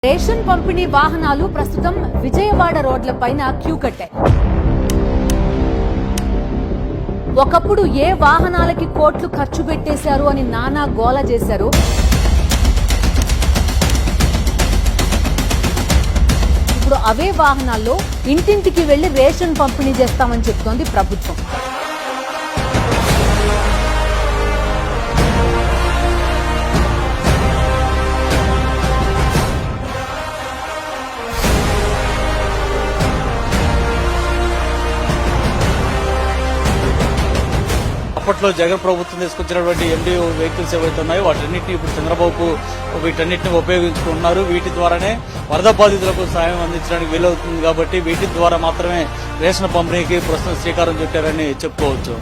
Ration పంపిణీ వాహనాలు ప్రస్తుతం విజయవాడ రోడ్లపైన క్యూ కట్టాయి. ఒకప్పుడు ఏ వాహనాలకి కోట్లు ఖర్చు పెట్టేశారు అని నానా గోల చేశారు. ఇప్పుడు అవే వాహనాల్లో ఇంటింటికి వెళ్లి రేషన్ పంపిణీ చేస్తామని చెప్తోంది ప్రభుత్వం. అప్పట్లో జగన్ ప్రభుత్వం తీసుకొచ్చినటువంటి ఎండిఓ వెహికల్స్ ఏవైతే ఉన్నాయో వాటన్నింటినీ ఇప్పుడు చంద్రబాబు వీటన్నిటిని ఉపయోగించుకుంటున్నారు. వీటి ద్వారానే వరద బాధితులకు సాయం అందించడానికి వీలవుతుంది కాబట్టి వీటి ద్వారా మాత్రమే రేషన్ పంపిణీకి ప్రస్తుతం శ్రీకారం చుట్టారని చెప్పుకోవచ్చు.